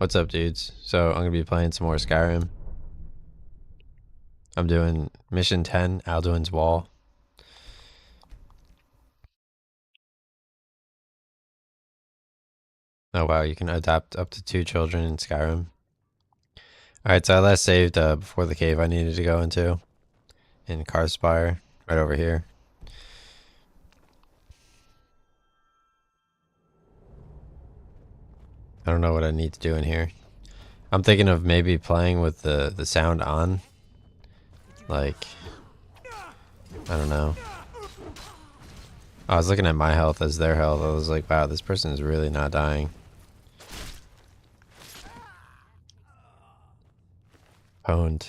What's up, dudes? So I'm gonna be playing some more Skyrim. I'm doing mission 10, Alduin's Wall. Oh wow, you can adopt up to 2 children in Skyrim. Alright, so I last saved before the cave I needed to go into. In Karspire, right over here. I don't know what I need to do in here. I'm thinking of maybe playing with the sound on. Like, I don't know. I was looking at my health as their health. I was like, wow, this person is really not dying. Pwned.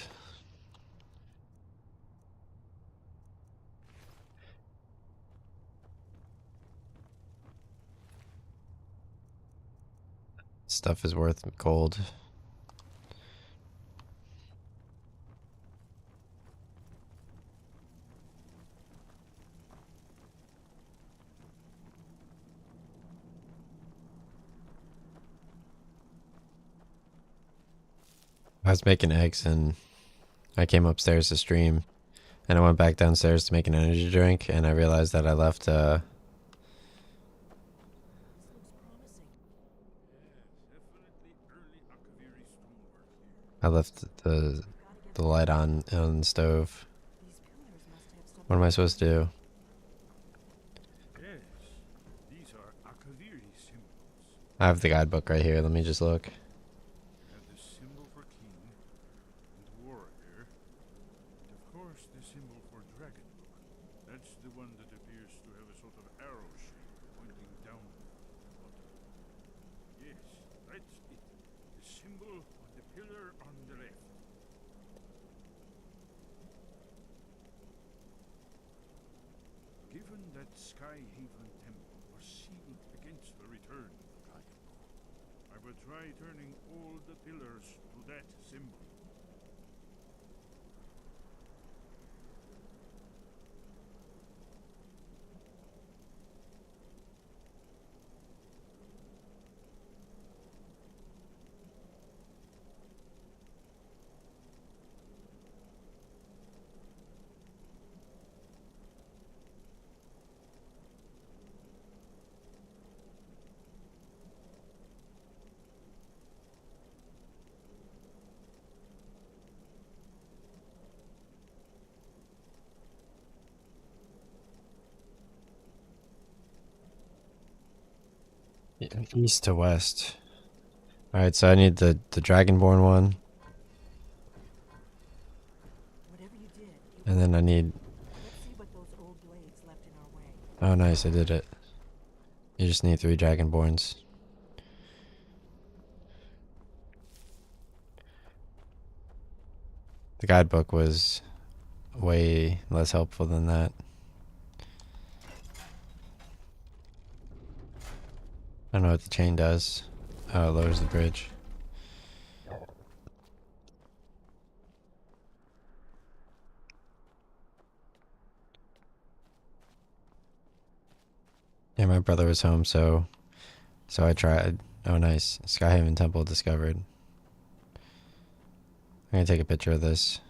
Stuff is worth gold. I was making eggs and I came upstairs to stream, and I went back downstairs to make an energy drink, and I realized that I left the light on the stove. What am I supposed to do? I have the guidebook right here. Let me just look. Given that Skyhaven Temple was sealed against the return of the Dragonborn, I will try turning all the pillars to that symbol. East to west. Alright, so I need the Dragonborn one. And then I need... Oh nice, I did it. You just need 3 Dragonborns. The guidebook was way less helpful than that. I don't know what the chain does. Oh, it lowers the bridge. Yeah, my brother was home, so I tried. Oh, nice. Skyhaven Temple discovered. I'm gonna take a picture of this.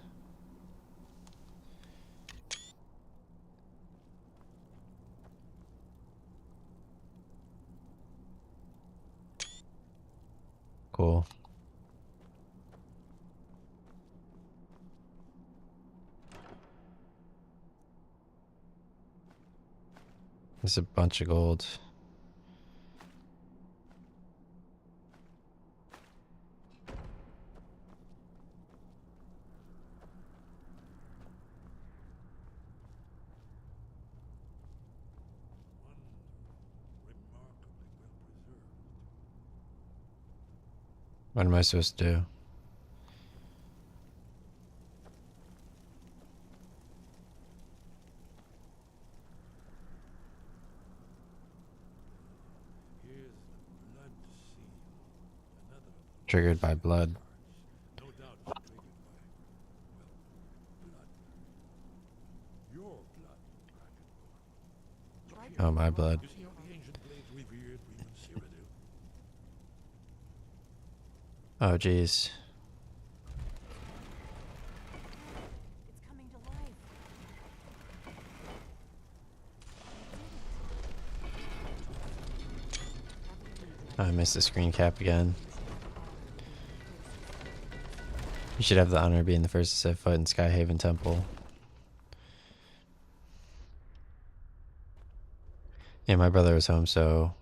Cool. There's a bunch of gold. What am I supposed to do? Triggered by blood. Oh, my blood. Oh, jeez. It's coming to life. Oh, I missed the screen cap again. You should have the honor of being the first to set foot in Skyhaven Temple. Yeah, my brother was home, so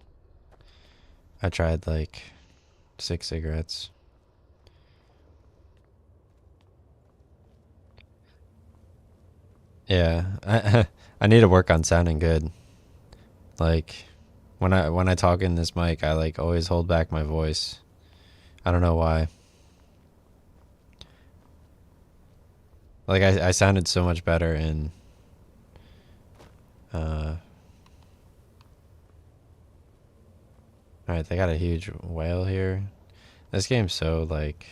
I tried like 6 cigarettes. Yeah, I need to work on sounding good. Like when I talk in this mic, I like always hold back my voice. I don't know why. Like I sounded so much better in Alright, they got a huge whale here. This game's so like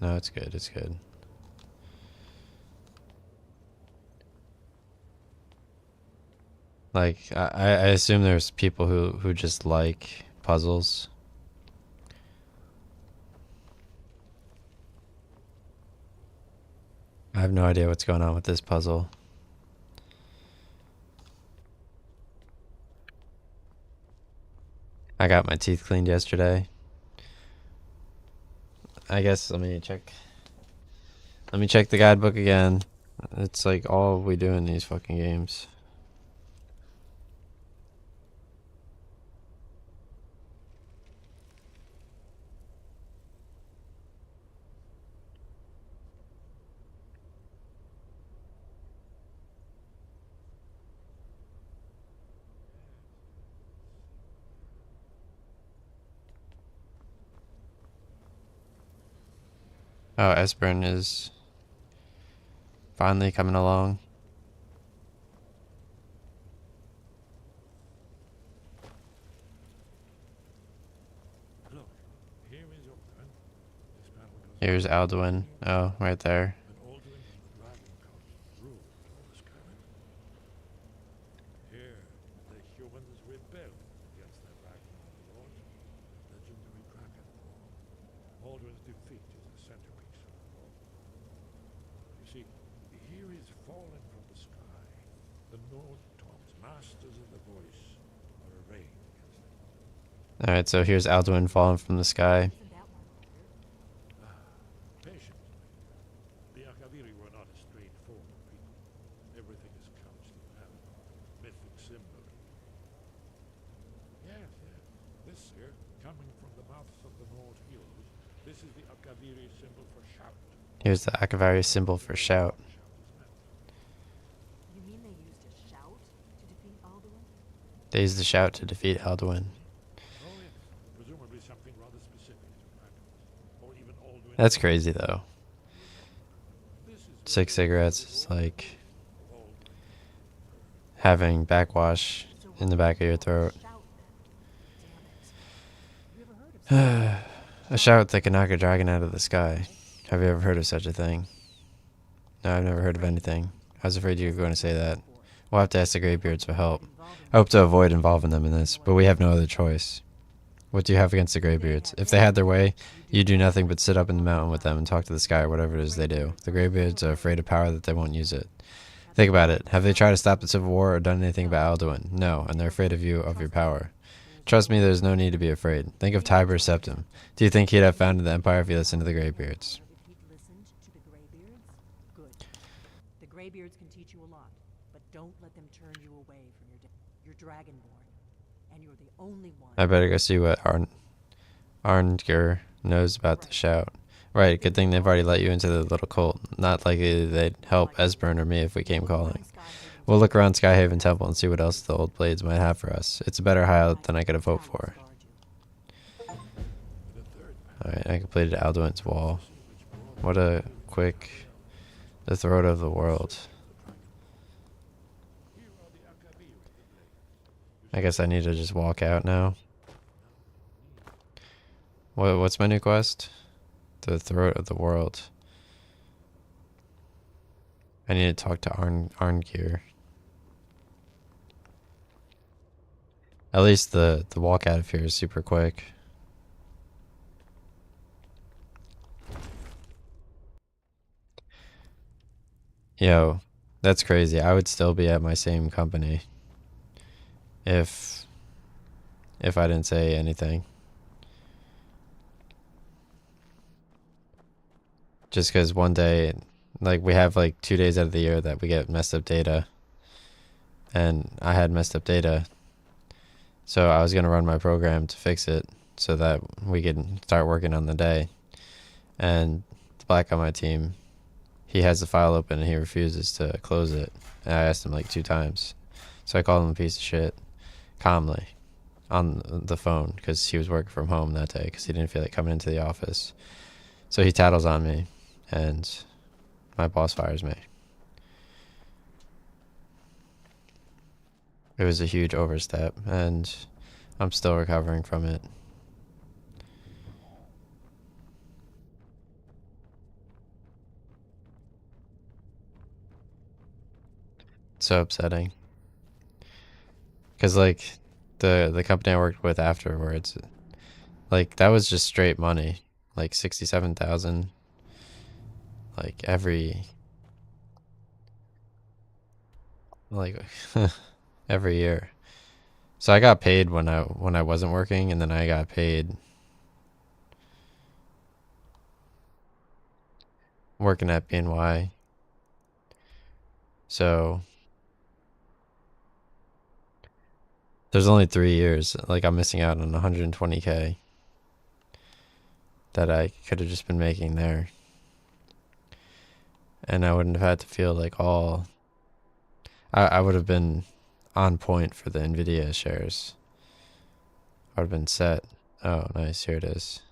no, it's good, it's good. Like I assume there's people who just like puzzles. I have no idea what's going on with this puzzle. I got my teeth cleaned yesterday. I guess let me check the guidebook again. It's like all we do in these fucking games. Oh, Esbern is finally coming along. Look, here is Alduin. This battle goes Here's Alduin. Oh, right there. when Alduin and the Dragon Cult ruled over Skyrim. Here, the humans rebelled against their Ragnar lord, the legendary Dragonborn. Alduin's defeat is the centerpiece of the war. You see, here is fallen from the sky. The Nord Toms, masters of the voice, are arrayed against them. Alright, so here's Alduin falling from the sky. Isn't that one harder? Patience. The Akaviri were not a straightforward people. Everything is couched in heaven, mythic symbol. Yes, yes. This here, coming from the mouths of the Nord heroes, this is the Akaviri symbol for shout. Here's the Akavari symbol for shout. You mean they used a shout to defeat Alduin? They used the shout to defeat Alduin. Oh yes, presumably something rather specific to dragons, or even Alduin. That's crazy though. This is 6 cigarettes is like Alduin. having backwash in the back of your throat. Shout then. Damn it. You ever heard of A shout that can knock a dragon out of the sky. Have you ever heard of such a thing? No, I've never heard of anything. I was afraid you were going to say that. We'll have to ask the Greybeards for help. I hope to avoid involving them in this, but we have no other choice. What do you have against the Greybeards? If they had their way, you do nothing but sit up in the mountain with them and talk to the sky or whatever it is they do. The Greybeards are afraid of power that they won't use it. Think about it. Have they tried to stop the Civil War or done anything about Alduin? No, and they're afraid of you, of your power. Trust me, there's no need to be afraid. Think of Tiber Septim. Do you think he'd have founded the Empire if he listened to the Greybeards? if he'd listened to the Greybeards? Good. The Greybeards can teach you a lot, but don't let them turn you away from your Dragonborn. And you're the only one. I better go see what Arngeir knows about the shout. Right, good thing they've already let you into the little cult. Not likely they'd help Esbern or me if we came calling. We'll look around Skyhaven Temple and see what else the old blades might have for us. It's a better hideout than I could have hoped for. Alright, I completed Alduin's wall. What a quick... The throat of the world. I guess I need to just walk out now. What's my new quest? The throat of the world. I need to talk to Arngeir. At least the walk out of here is super quick. Yo, that's crazy. I would still be at my same company if I didn't say anything. Just because one day, like we have like 2 days out of the year that we get messed up data, and I had messed up data, so I was gonna run my program to fix it so that we could start working on the day. And the black on my team, he has the file open and he refuses to close it. And I asked him like 2 times, so I called him a piece of shit calmly on the phone because he was working from home that day because he didn't feel like coming into the office. So he tattles on me, and my boss fires me. It was a huge overstep, and I'm still recovering from it. It's so upsetting. Because, like, the company I worked with afterwards, like, that was just straight money. Like, 67,000, like, like, every year. So I got paid when I wasn't working, and then I got paid working at BNY. So there's only 3 years. Like, I'm missing out on 120K that I could have just been making there. And I wouldn't have had to feel like I would have been on point for the Nvidia shares. I would have been set. Oh, nice. Here it is.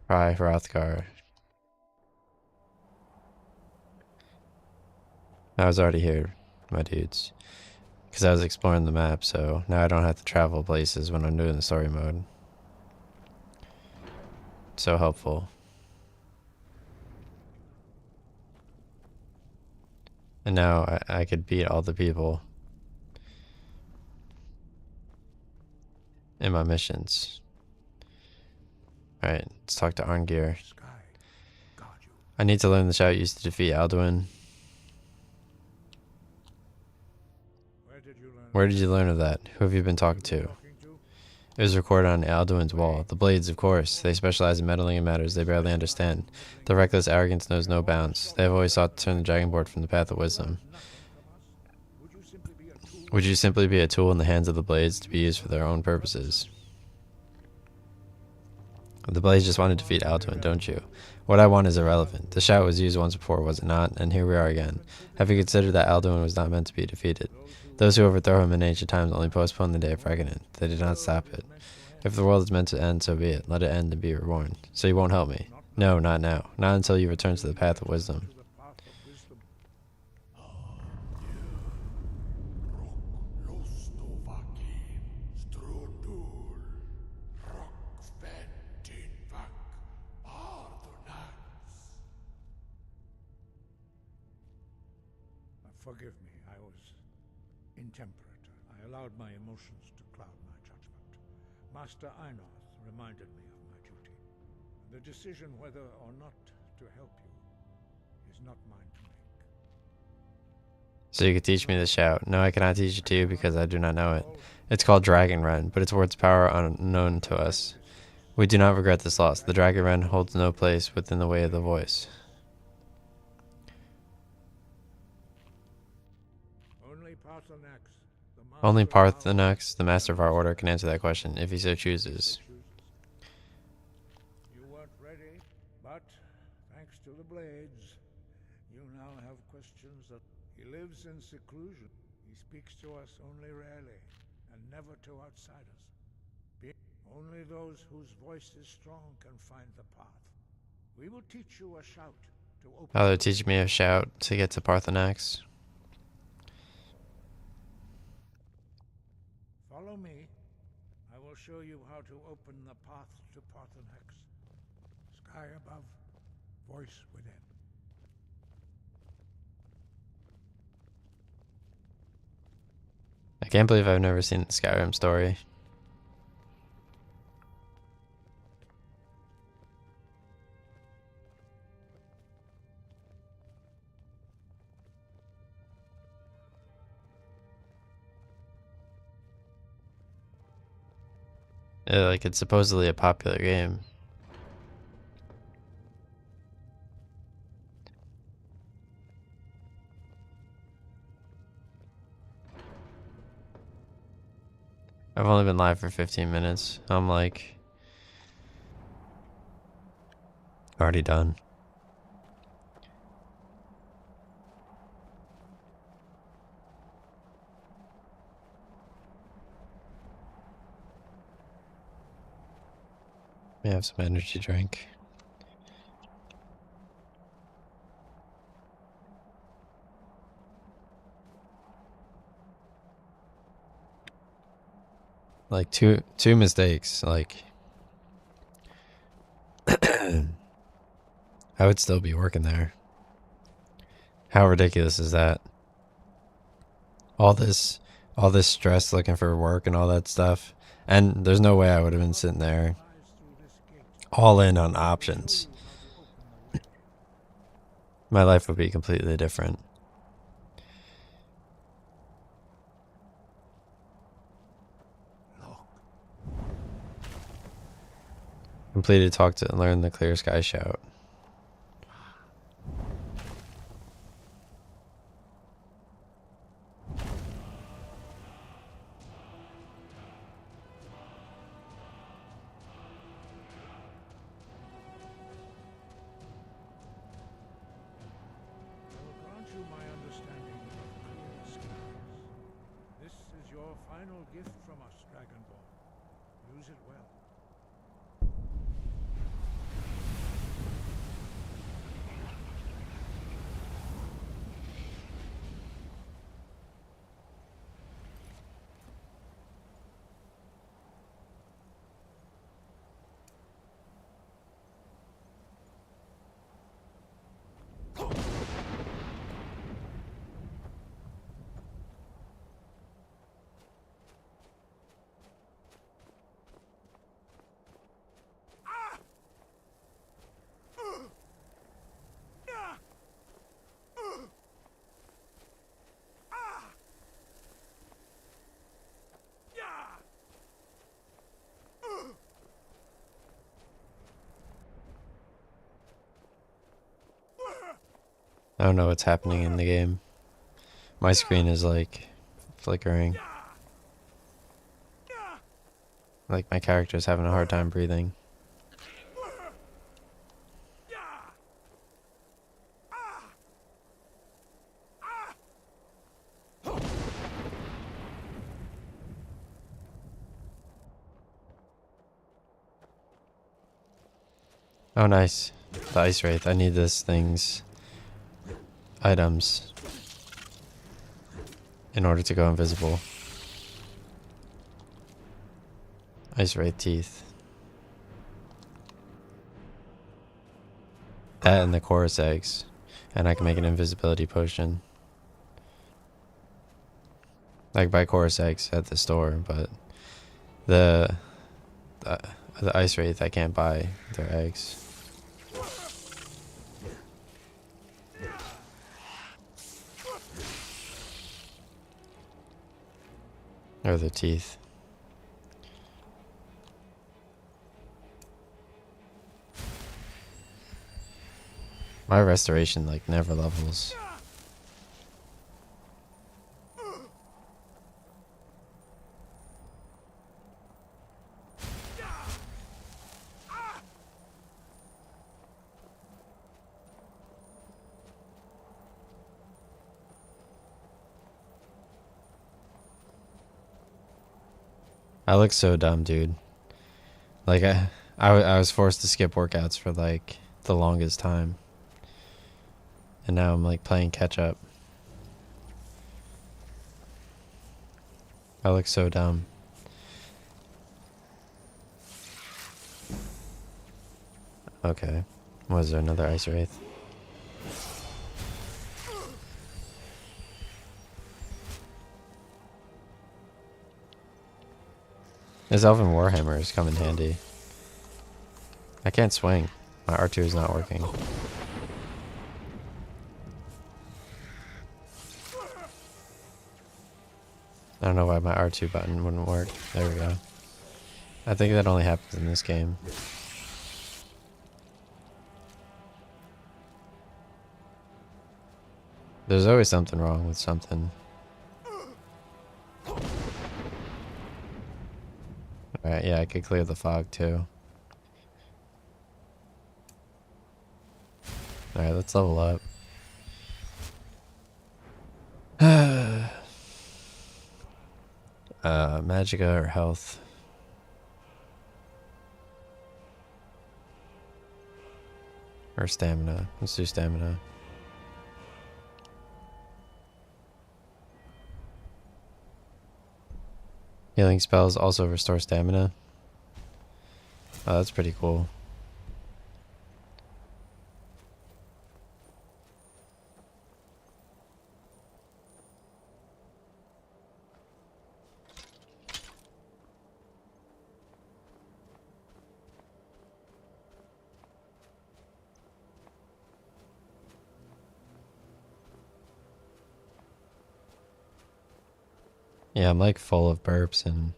Pry Hrothgar. I was already here, my dudes. Because I was exploring the map, so now I don't have to travel places when I'm doing the story mode. So helpful. And now I could beat all the people in my missions. Alright, let's talk to Arngir. Sky, guard you. I need to learn the shout used to defeat Alduin. Where did you learn of that? Who have you been talking to? It was recorded on Alduin's wall. The Blades, of course. They specialize in meddling in matters they barely understand. Their reckless arrogance knows no bounds. They have always sought to turn the Dragonborn from the path of wisdom. Would you simply be a tool in the hands of the Blades to be used for their own purposes? The Blades just want to defeat Alduin, don't you? What I want is irrelevant. The shout was used once before, was it not? And here we are again. Have you considered that Alduin was not meant to be defeated? Those who overthrow him in ancient times only postpone the day of reckoning. They did not stop it. If the world is meant to end, so be it. Let it end and be reborn. So you won't help me? No, not now. Not until you return to the path of wisdom. Forgive me, I was intemperate. I allowed my emotions to cloud my judgment. Master Einoth reminded me of my duty. The decision whether or not to help you is not mine to make. So you could teach me the shout. No, I cannot teach it to you because I do not know it. It's called Dragon Ren, but its words power unknown to us. We do not regret this loss. The Dragon Ren holds no place within the way of the voice. Only Parthenax, the master of our order, can answer that question, if he so chooses. You weren't ready, but thanks to the Blades, you now have questions that... He lives in seclusion. He speaks to us only rarely, and never to outsiders. Only those whose voice is strong can find the path. We will teach you a shout to open... Oh, they're teaching me a shout to get to Parthenax. Follow me. I will show you how to open the path to Parthenax. Sky above, voice within. I can't believe I've never seen the Skyrim story. Like, it's supposedly a popular game. I've only been live for 15 minutes. I'm like already done. May have some energy drink. Like two mistakes. Like I would still be working there. How ridiculous is that? All this stress looking for work and all that stuff. And there's no way I would have been sitting there all in on options. My life would be completely different. Completed talk to learn the clear sky shout. I will grant you my understanding of clear skies. This is your final gift from us, Dragonborn. Use it well. I don't know what's happening in the game. My screen is like flickering. Like my character's having a hard time breathing. Oh, nice. The ice wraith. I need this thing's items in order to go invisible. Ice wraith teeth. That and the chorus eggs. And I can make an invisibility potion. I can buy chorus eggs at the store, but the ice wraith I can't buy their eggs. Or their teeth. My restoration like never levels. I look so dumb, dude. Like I was forced to skip workouts for like the longest time. And now I'm like playing catch up. I look so dumb. Okay. Was there another ice wraith? This elven warhammer come in handy. I can't swing. My R2 is not working. I don't know why my R2 button wouldn't work. There we go. I think that only happens in this game. There's always something wrong with something. Alright, yeah, I could clear the fog too. Alright, let's level up. Magicka or health? Or stamina? Let's do stamina. Healing spells also restore stamina. Oh, that's pretty cool. Yeah, I'm like full of burps and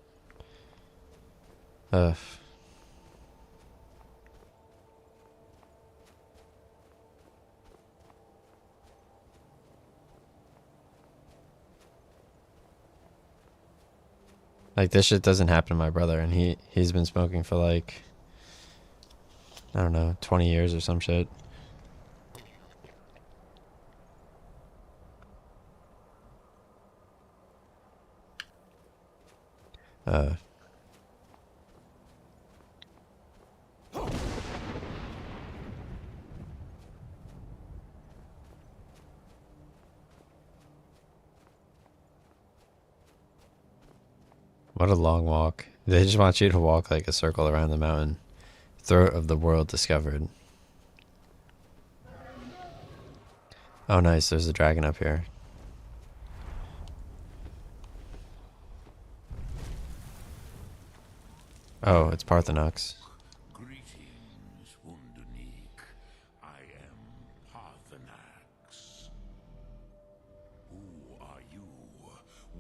like this shit doesn't happen to my brother, and he's been smoking for like, I don't know, 20 years or some shit. What a long walk. They just want you to walk like a circle around the mountain. Throat of the world discovered. Oh nice, there's a dragon up here. Oh, it's Parthenox. Greetings, Wunderneek. I am Parthenax. Who are you?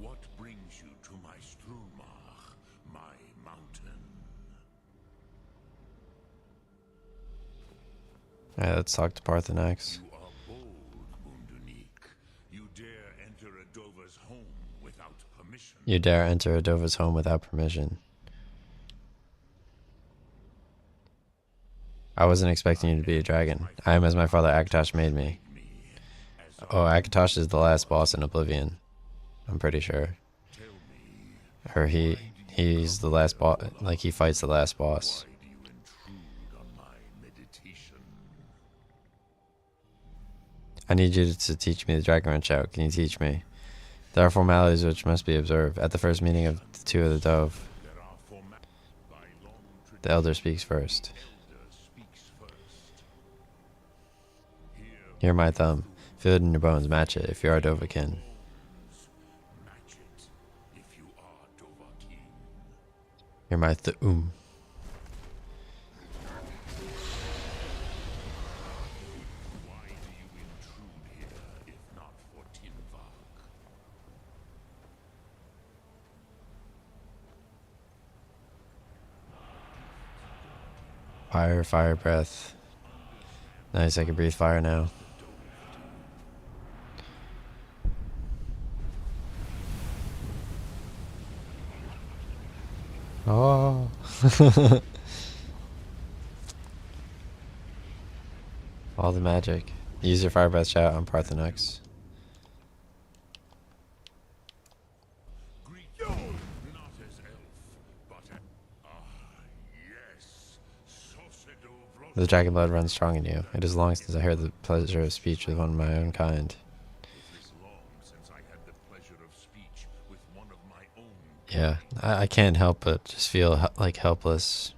What brings you to my Strumach, my mountain? Alright, let's talk to Parthenox. You are bold, Wunderneek. You dare enter Adova's home without permission. You dare enter Adova's home without permission. I wasn't expecting you to be a dragon. I am as my father Akatosh made me. Oh, Akatosh is the last boss in Oblivion. I'm pretty sure. Or he's the last boss, like he fights the last boss. Why do you intrude on my meditation? I need you to teach me the Dragon Wrench out. Can you teach me? There are formalities which must be observed. At the first meeting of the two of the dove, There are formalities by long tradition. the elder speaks first. Elder speaks first. Here my thumb. Feel it in your bones. Match it if you are Dovahkiin. Match it if you are Dovahkiin. Here my thum. Why do you intrude here if not for Tinvak? Fire, fire breath. Nice, I can breathe fire now. Oh. All the magic. Use your fire breath shout on Parthenox. Greet you, not as elf, but as... yes. Saucedo The dragon blood runs strong in you. It is long since I heard the pleasure of speech with one of my own kind. It is long since I had the pleasure of speech with one of my own. Yeah, I can't help but just feel like helpless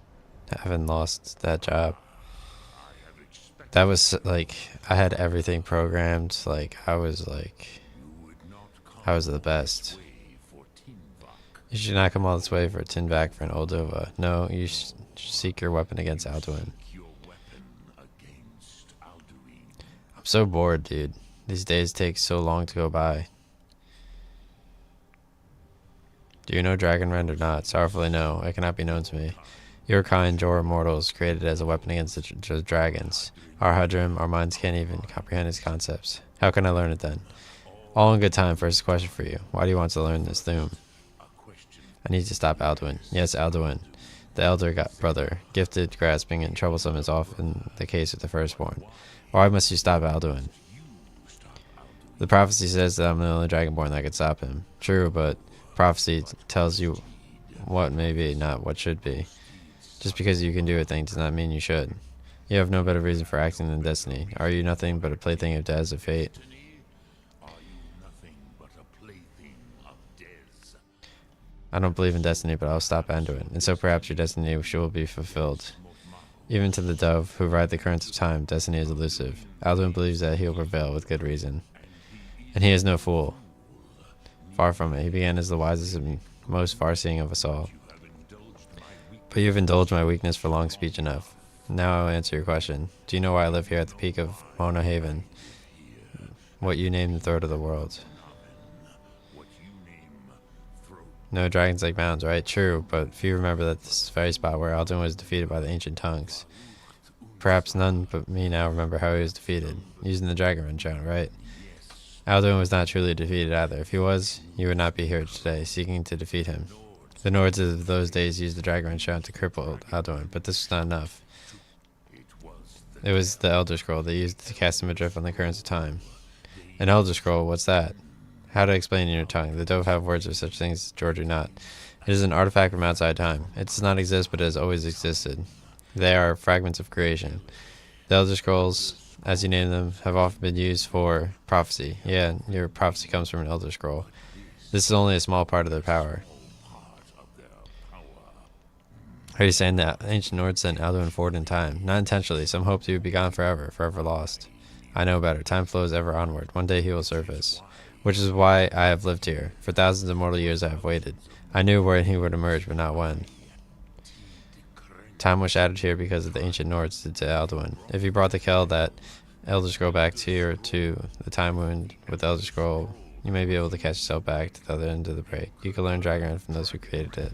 having lost that job. I have expected That was like, I had everything programmed. Like, I was like, you would not come I was the best. way for Tinvak. You should not come all this way for Tinvak for an Oldova. No, you should seek your weapon against Alduin. Your weapon against Alduin. I'm so bored, dude. These days take so long to go by. Do you know Dragonrend or not? Sorrowfully no, it cannot be known to me. Your kind, Jorah mortals, created as a weapon against the dragons. Our Hudrim, our minds can't even comprehend its concepts. How can I learn it then? All in good time. First question for you. Why do you want to learn this Thuum? I need to stop Alduin. Yes, Alduin. The elder brother, gifted, grasping, and troublesome is often the case with the firstborn. Why must you stop Alduin? The prophecy says that I'm the only dragonborn that could stop him. True, but prophecy tells you what may be, not what should be. Just because you can do a thing does not mean you should. You have no better reason for acting than destiny. Are you nothing but a plaything of Dez of fate? I don't believe in destiny, but I'll stop Anduin, and so perhaps your destiny will be fulfilled. Even to the dove, who ride the currents of time, destiny is elusive. Alduin believes that he will prevail with good reason. And he is no fool. Far from it. He began as the wisest and most far-seeing of us all. But you have indulged my weakness for long speech enough. Now I will answer your question. Do you know why I live here at the peak of Mona Haven? What you name the throat of the world. No dragons like mountains, right? True, but few remember that this is the very spot where Alduin was defeated by the ancient tongues. Perhaps none but me now remember how he was defeated, using the Dragonrend chant, right? Alduin was not truly defeated either. If he was, you would not be here today, seeking to defeat him. The Nords of those days used the Dragonrend chant to cripple Alduin, but this was not enough. It was the Elder Scroll they used to cast him adrift on the currents of time. An Elder Scroll, what's that? How to explain in your tongue. The Dove have words of such things, George do not. It is an artifact from outside time. It does not exist, but it has always existed. They are fragments of creation. The Elder Scrolls, as you name them, have often been used for prophecy. Yeah, your prophecy comes from an Elder Scroll. This is only a small part of their power. Are you saying that ancient Nords sent Alduin forward in time? Not intentionally. Some hoped he would be gone forever, forever lost. I know better. Time flows ever onward. One day he will surface. Which is why I have lived here. For thousands of mortal years I have waited. I knew when he would emerge, but not when. Time was shattered here because of the ancient Nords did to Alduin. If you brought the Kell that Elder Scroll back to you or to the Time Wound with Elder Scroll, you may be able to catch yourself back to the other end of the break. You can learn Dragonrend from those who created it.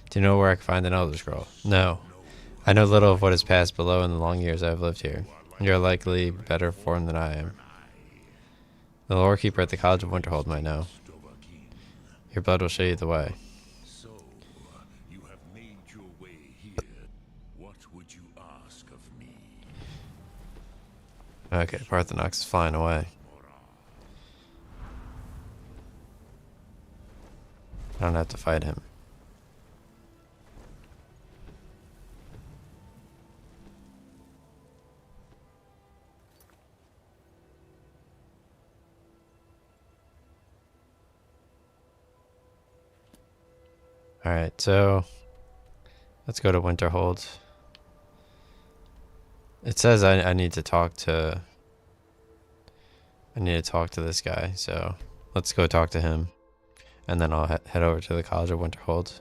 Do you know where I can find an Elder Scroll? No. I know little of what has passed below in the long years I have lived here. You are likely better informed than I am. The lore keeper at the College of Winterhold might know. Your blood will show you the way. So, you have made your way here. What would you ask of me? Okay, Parthenox is flying away. I don't have to fight him. Alright, so let's go to Winterhold. It says I need to talk to this guy, so let's go talk to him. And then I'll head over to the College of Winterhold.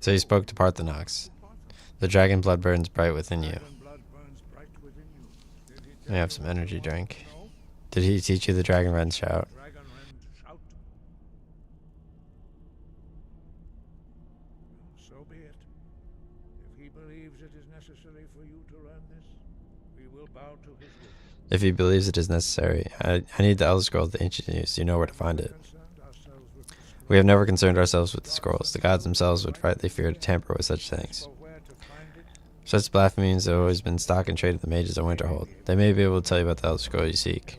So you spoke to Parthenox. The dragon blood burns bright within you. Let me have some energy drink. Did he teach you the Dragonrend shout? So be it. If he believes it is necessary for you to learn this, we will bow to his will. If he believes it is necessary, I need the Elder Scrolls the ancient use. You know where to find it. We have never concerned ourselves with the scrolls. The gods themselves would rightly fear to tamper with such things. Such blasphemies have always been stock and trade of the mages of Winterhold. They may be able to tell you about the Elder Scroll you seek.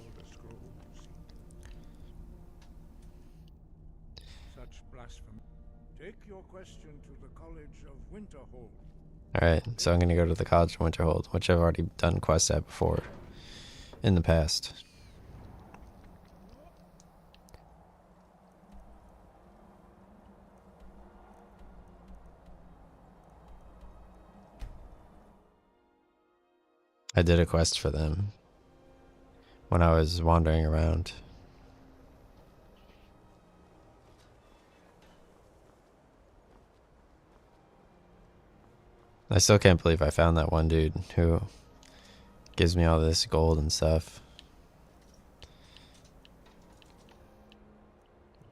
Such blasphemy. Take your question to the College of Winterhold. Alright, so I'm going to go to the College of Winterhold, which I've already done quests at before. In the past. I did a quest for them when I was wandering around. I still can't believe I found that one dude who gives me all this gold and stuff.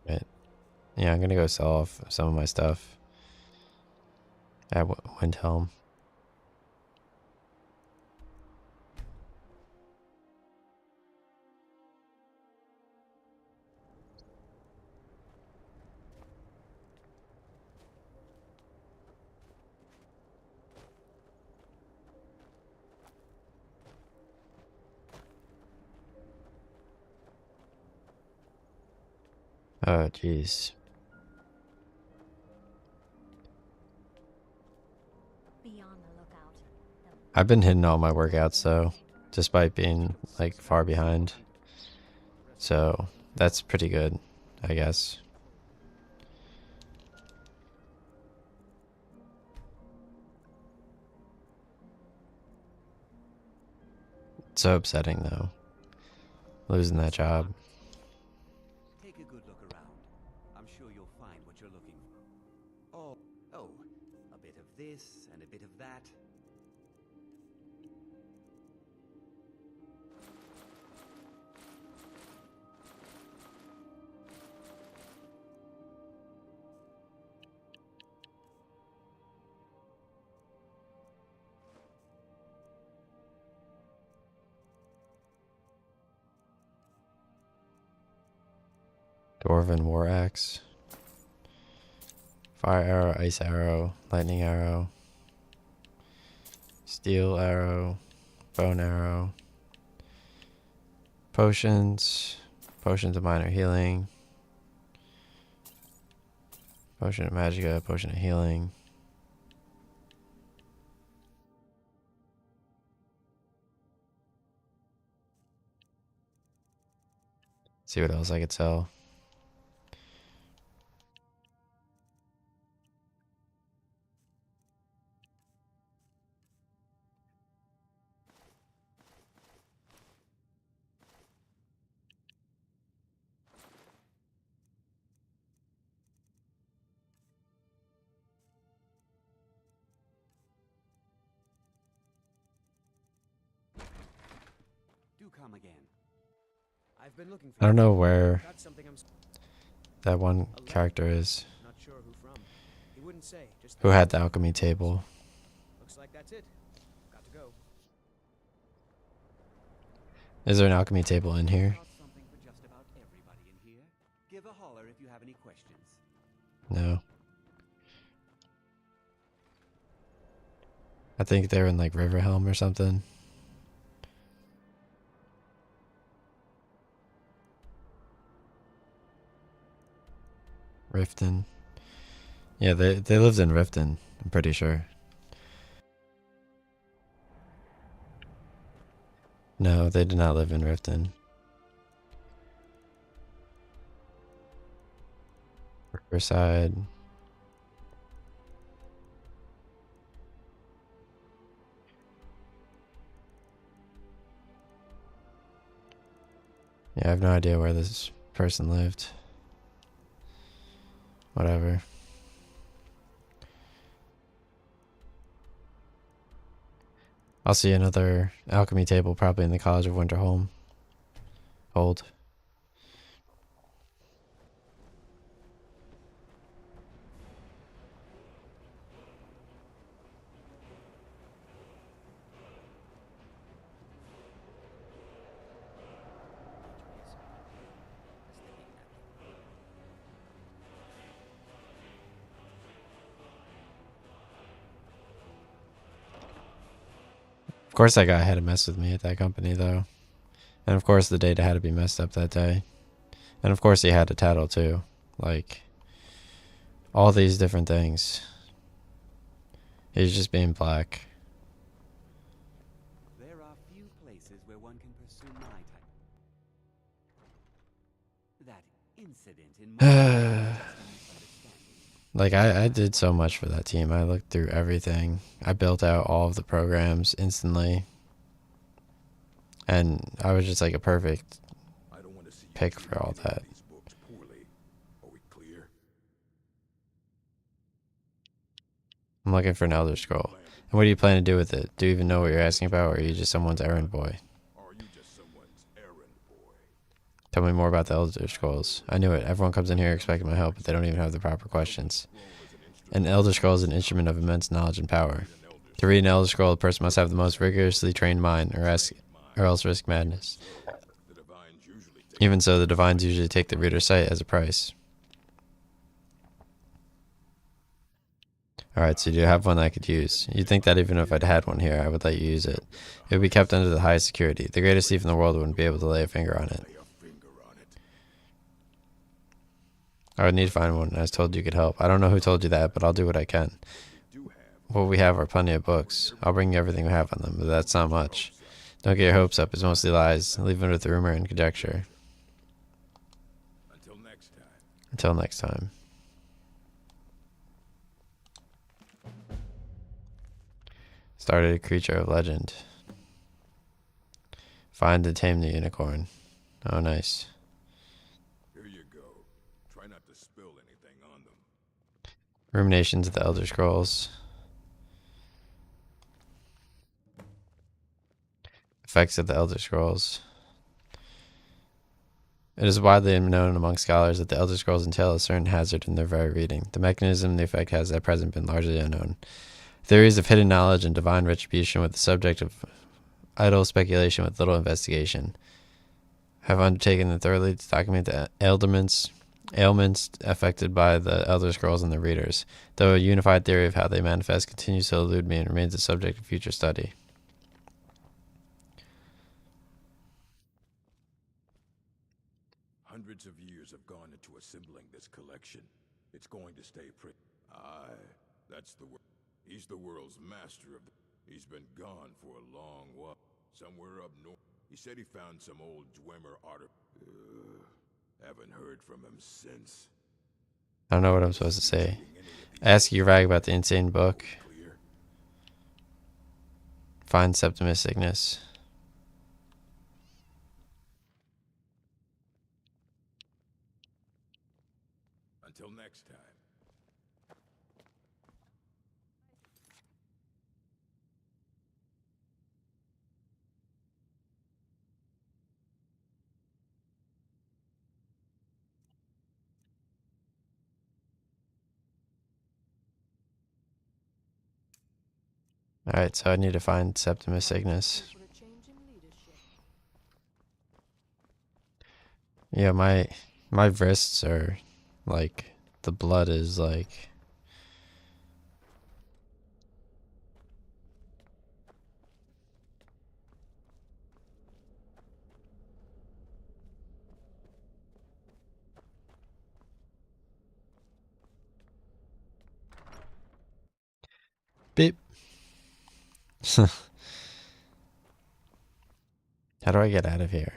But yeah, I'm gonna go sell off some of my stuff at Windhelm. Oh, jeez. I've been hitting all my workouts though, despite being like far behind. So that's pretty good, I guess. It's so upsetting though, losing that job. Take a good look around. I'm sure you'll find what you're looking for. Oh, a bit of this and a bit of that. Dwarven war axe. Fire arrow, ice arrow, lightning arrow, steel arrow, bone arrow, potions, potions of minor healing, potion of magicka, potion of healing. See what else I could sell. Do come again. I've been looking for I don't know where Got something I'm that one character is not sure who from. He wouldn't say, just who had the alchemy table. looks like that's it. Got to go. Is there an alchemy table in here? Got something for just about everybody in here. Give a holler if you have any questions. No. I think they're in like Riverhelm or something. Riften. Yeah, they lived in Riften, I'm pretty sure. No, they did not live in Riften. Riverside. Yeah, I have no idea where this person lived. Whatever. I'll see another alchemy table probably in the College of Winterholm. Hold. Of course that guy had to mess with me at that company though. And of course the data had to be messed up that day. And of course he had to tattle too. Like, all these different things. He's just being black. There are few places where one can pursue my type. That incident in my Like, I did so much for that team. I looked through everything. I built out all of the programs instantly. And I was just like a perfect pick for all that. I'm looking for an Elder Scroll. And what do you plan to do with it? Do you even know what you're asking about, or are you just someone's errand boy? Are you just someone's errand boy? Tell me more about the Elder Scrolls. I knew it. Everyone comes in here expecting my help, but they don't even have the proper questions. An Elder Scroll is an instrument of immense knowledge and power. To read an Elder Scroll, a person must have the most rigorously trained mind, or else risk madness. The divines usually take Even so, the divines usually take the reader's sight as a price. Alright, so do you have one I could use? You'd think that even if I'd had one here, I would let you use it. It would be kept under the highest security. The greatest thief in the world wouldn't be able to lay a finger on it. a finger on it. I would need to find one. I was told you could help. I don't know who told you that, but I'll do what I can. Do have What we have are plenty of books. I'll bring you everything we have on them, but that's not much. Don't get your hopes up. It's mostly lies. Leave it with rumor and conjecture. until next time. Until next time. Started a creature of legend. Find and tame the unicorn. Oh, nice. Here you go. Try not to spill anything on them. Ruminations of the Elder Scrolls. Effects of the Elder Scrolls. It is widely known among scholars that the Elder Scrolls entail a certain hazard in their very reading. The mechanism the effect has at present been largely unknown. Theories of hidden knowledge and divine retribution with the subject of idle speculation with little investigation have undertaken to thoroughly document the ailments affected by the Elder Scrolls and their readers, though a unified theory of how they manifest continues to elude me and remains a subject of future study. Hundreds of years have gone into assembling this collection. It's going to stay pretty. Aye, that's the word. He's the world's master of the... He's been gone for a long while. Somewhere up north. He said he found some old Dwemer artifact. Haven't heard from him since. I don't know what I'm supposed to say. Ask you rag about the insane book. Clear? Find Septimus Cygnus. Until next time. Alright, so I need to find Septimus Cygnus. For a change in leadership. Yeah, my wrists are like, the blood is like... Beep. How do I get out of here?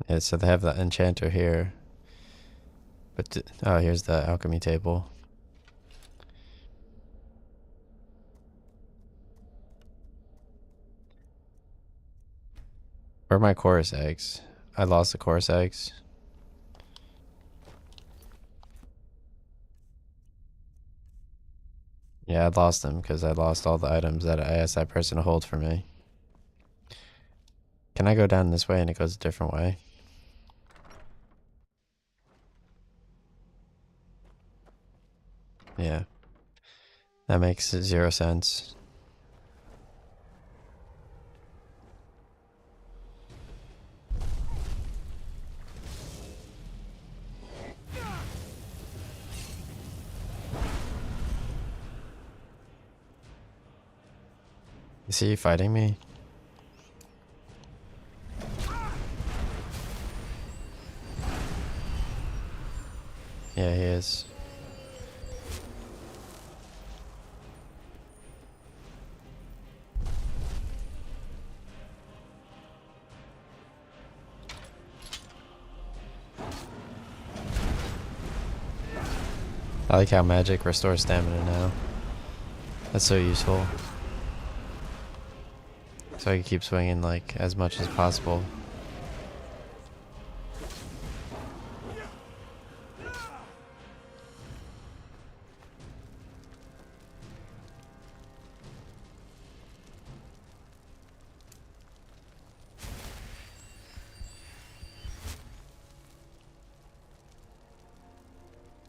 Yeah, so they have the enchanter here. But, oh, here's the alchemy table. Where are my chorus eggs? I lost the chorus eggs. Yeah, I lost them because I lost all the items that I asked that person to hold for me. Can I go down this way and it goes a different way? Yeah. That makes 0 sense. Is he fighting me? Yeah, he is. I like how magic restores stamina now. That's so useful. So I can keep swinging like as much as possible.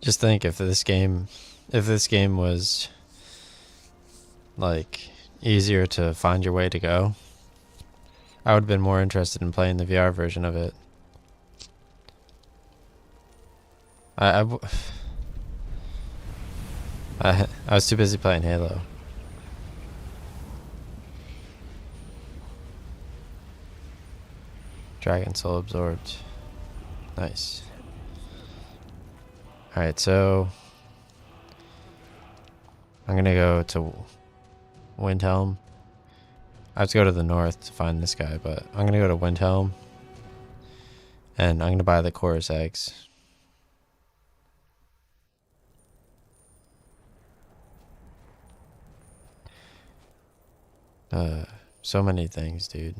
Just think if this game was like easier to find your way to go, I would have been more interested in playing the VR version of it. I was too busy playing Halo. Dragon soul absorbed. Nice. Alright, so I'm gonna go to Windhelm. I have to go to the north to find this guy, but I'm gonna go to Windhelm and I'm gonna buy the chorus eggs. So many things, dude.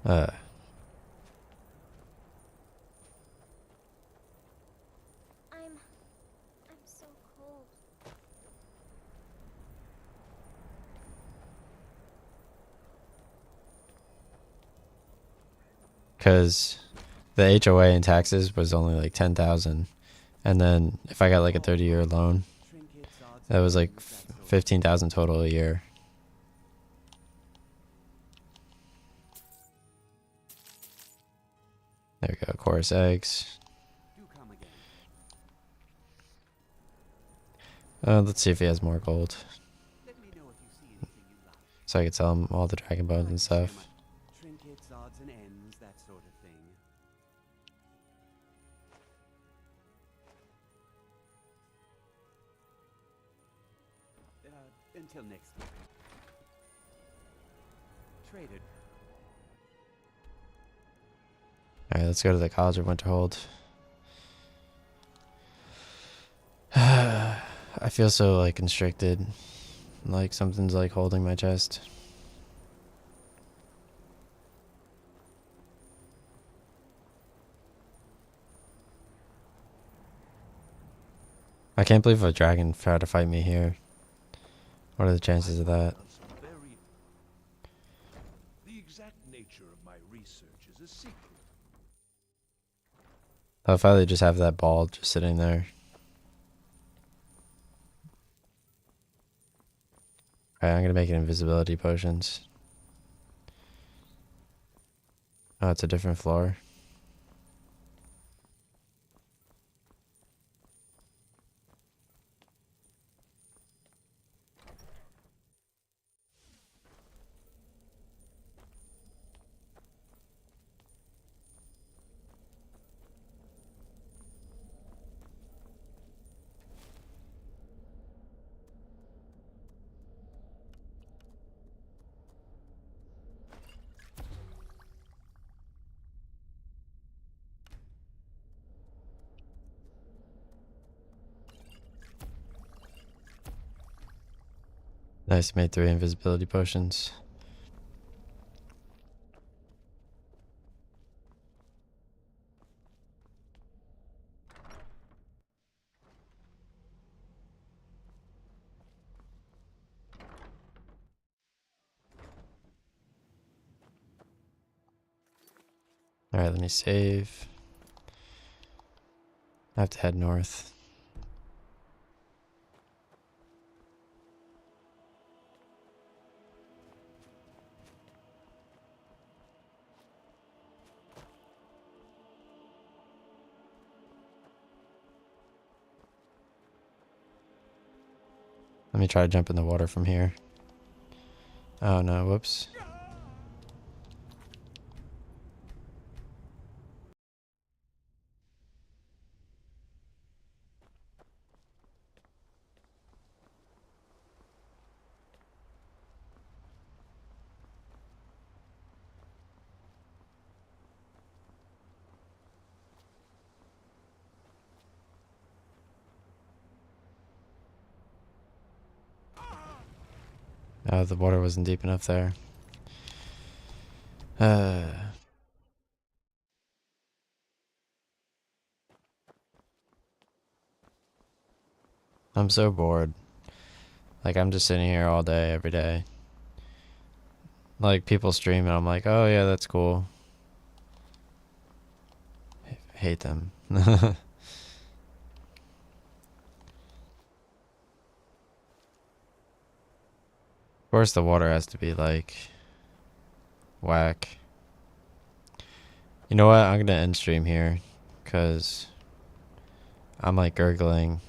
uh, I'm so cold. Cause the HOA and taxes was only like 10,000, and then if I got like a 30-year loan, that was like 15,000 total a year. There we go, chorus eggs. Let's see if he has more gold, so I could sell him all the dragon bones and stuff. Trinkets, odds and ends, that sort of thing. Until next time. Trader. Alright, let's go to the College of Winterhold. I feel so like constricted, like something's like holding my chest. I can't believe a dragon tried to fight me here. What are the chances of that? The exact nature of my research is a secret. I'll finally just have that ball just sitting there. Alright, I'm gonna make it invisibility potions. Oh, it's a different floor. Nice, made 3 invisibility potions. Alright, let me save. I have to head north. Let me try to jump in the water from here. Oh no, whoops. The water wasn't deep enough there. I'm so bored. Like, I'm just sitting here all day, every day. Like, people stream and I'm like, oh yeah, that's cool. Hate them. Of course the water has to be like whack. You know what? I'm gonna end stream here because I'm like gurgling.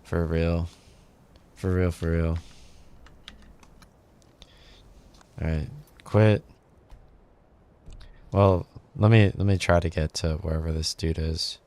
For real. For real, for real. Alright. Quit. Well, let me try to get to wherever this dude is.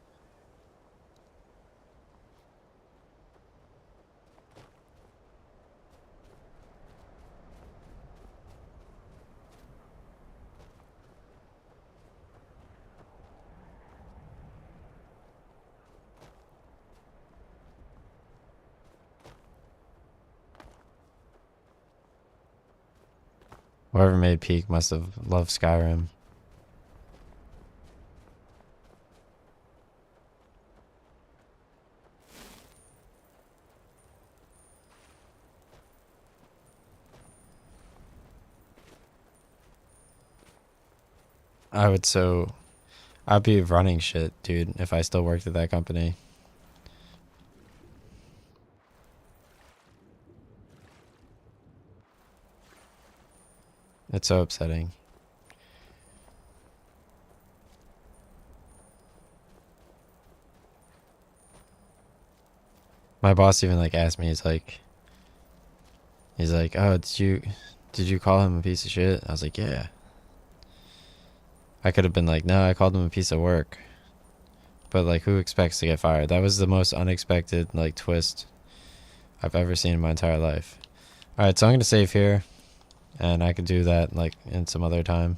Whoever made Peak must have loved Skyrim. I'd be running shit, dude, if I still worked at that company. It's so upsetting. My boss even like asked me, he's like, oh, did you call him a piece of shit? I was like, yeah. I could have been like, no, I called him a piece of work. But like, who expects to get fired? That was the most unexpected like twist I've ever seen in my entire life. Alright, so I'm gonna save here. And I could do that like in some other time.